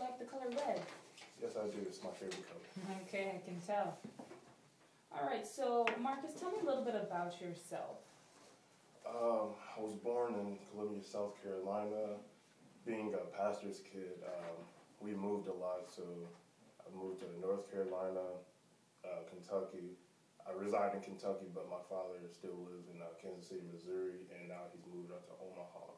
like the color red. Yes, I do. It's my favorite color. Okay, I can tell. All right, so Marcus, tell me a little bit about yourself. I was born in Columbia, South Carolina. Being a pastor's kid, we moved a lot, so I moved to North Carolina, Kentucky. I reside in Kentucky, but my father still lives in Kansas City, Missouri, and now he's moved up to Omaha.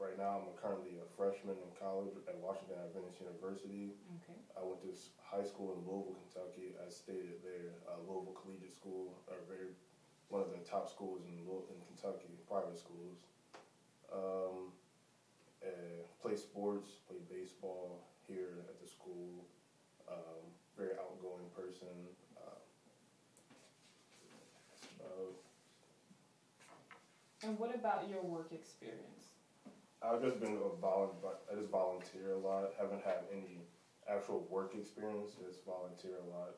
Right now, I'm currently a freshman in college at Washington Adventist University. Okay. I went to high school in Louisville, Kentucky. I stayed there, Louisville Collegiate School, one of the top schools in Kentucky, private schools. Play sports, play baseball here at the school. Very outgoing person. And what about your work experience? I've just been I just volunteer a lot. Haven't had any actual work experience. Just volunteer a lot.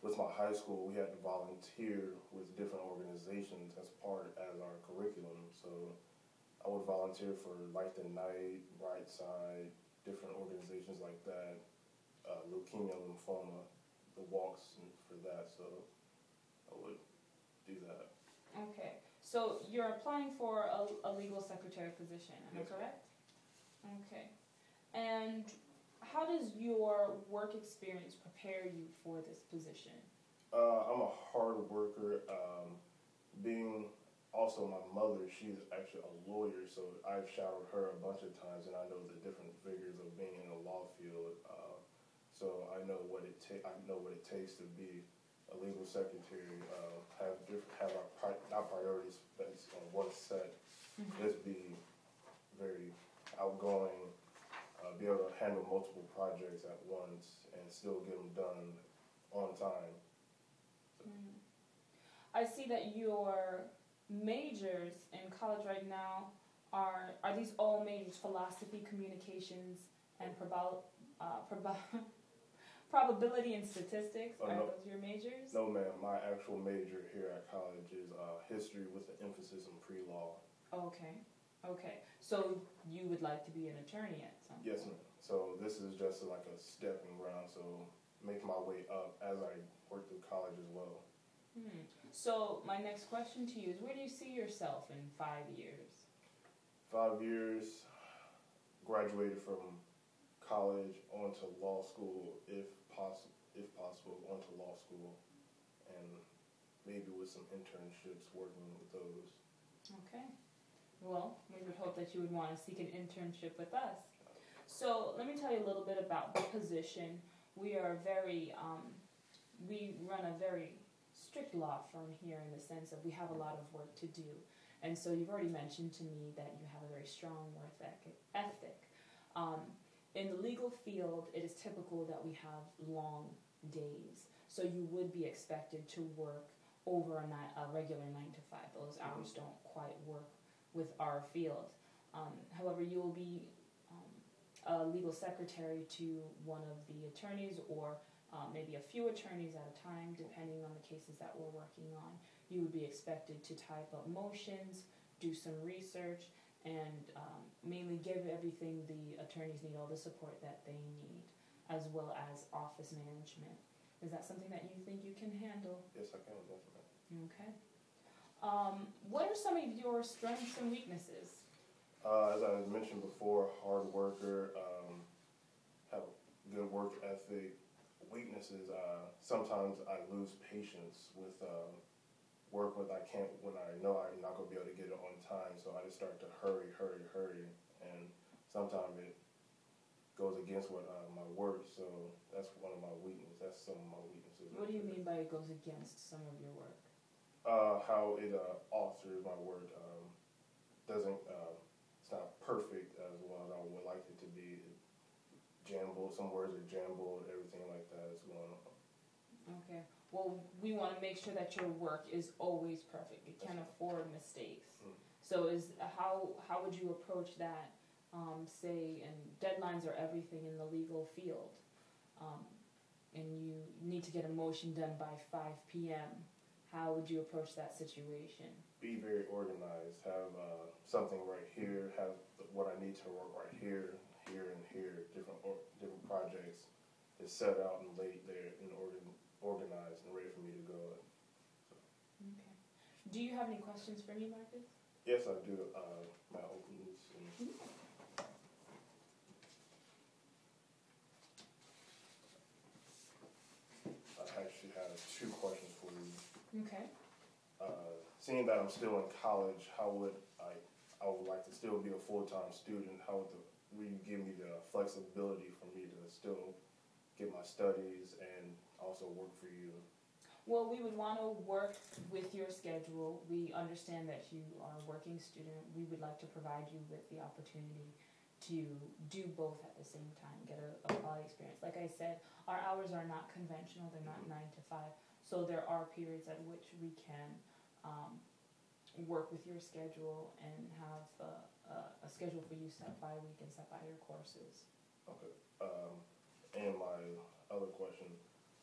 With my high school, we had to volunteer with different organizations as our curriculum. So I would volunteer for Light the Night, Brightside, different organizations like that. Leukemia, lymphoma, the walks for that. So I would do that. Okay. So you're applying for a legal secretary position, am I correct? Okay. And how does your work experience prepare you for this position? I'm a hard worker. Being also my mother, she's actually a lawyer, so I've shadowed her a bunch of times, and I know the different figures of being in a law field. So I know what it takes to be a legal secretary. Have our priorities on one set. Just be very outgoing. Be able to handle multiple projects at once and still get them done on time. So. I see that your majors in college right now are these all majors? Philosophy, communications, and probability and statistics. Are those your majors? No, ma'am. My actual major here at college is history with an emphasis in pre-law. Okay. Okay. So you would like to be an attorney at some point? Yes, ma'am. So this is just like a stepping ground. So make my way up as I work through college as well. So my next question to you is, where do you see yourself in 5 years? 5 years, graduated from college, onto law school, if possible, onto law school, and maybe with some internships working with those. Okay. Well, we would hope that you would want to seek an internship with us. So let me tell you a little bit about the position. We are we run a very strict law firm here in the sense of we have a lot of work to do. And so you've already mentioned to me that you have a very strong work ethic. In the legal field, it is typical that we have long days. So you would be expected to work over a regular 9 to 5. Those hours don't quite work with our field. However, you will be a legal secretary to one of the attorneys, or maybe a few attorneys at a time, depending on the cases that we're working on. You would be expected to type up motions, do some research, and mainly give everything the attorneys need, all the support that they need, as well as office management. Is that something that you think you can handle? Yes, I can, definitely. Okay. What are some of your strengths and weaknesses? As I mentioned before, hard worker, have a good work ethic. Weaknesses, sometimes I lose patience with work when I know I'm not going to be able to get it on time, so I just start to hurry, and sometimes it goes against my work, so that's one of my weaknesses. That's some of my weaknesses. What do you mean by it goes against some of your work? How it alters my work. It's not perfect as well as I would like it to be. Jumbled, some words are jumbled, everything like that is going on. Okay. Well, we want to make sure that your work is always perfect. It can't afford mistakes. So how would you approach that, say, and deadlines are everything in the legal field, and you need to get a motion done by 5 p.m., how would you approach that situation? Be very organized. Have something right here. Have what I need to work right here, here, and here. Different projects is set out and laid there and organized and ready for me to go. Okay. Do you have any questions for me, Marcus? Yes, I do. My openness. And I actually have 2 questions for you. Okay. Seeing that I'm still in college, how would I would like to still be a full-time student. How would you give me the flexibility for me to still get my studies and also work for you? Well, we would want to work with your schedule. We understand that you are a working student. We would like to provide you with the opportunity to do both at the same time, get a quality experience. Like I said, our hours are not conventional. They're not 9 to 5. So there are periods at which we can work with your schedule and have a schedule for you set by week and set by your courses. Okay. And my other question,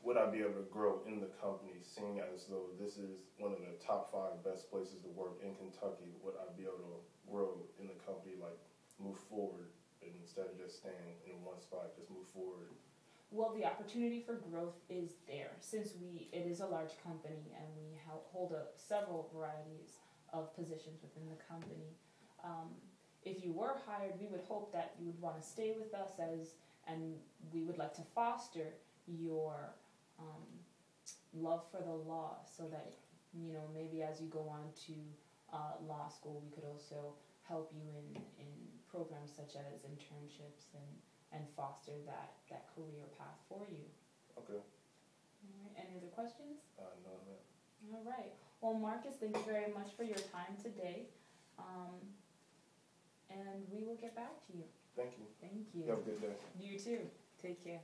would I be able to grow in the company, seeing as though this is one of the top 5 best places to work in Kentucky? Would I be able to grow in the company, like move forward, instead of just staying in one spot, just move forward? Well, the opportunity for growth is there, since it is a large company and we hold several varieties of positions within the company. If you were hired, we would hope that you would want to stay with us, and we would like to foster your love for the law, so that maybe as you go on to law school, we could also help you in programs such as internships and foster that career path for you. Okay. All right. Any other questions? No, ma'am. All right. Well, Marcus, thank you very much for your time today. And we will get back to you. Thank you. Thank you. You have a good day. You too. Take care.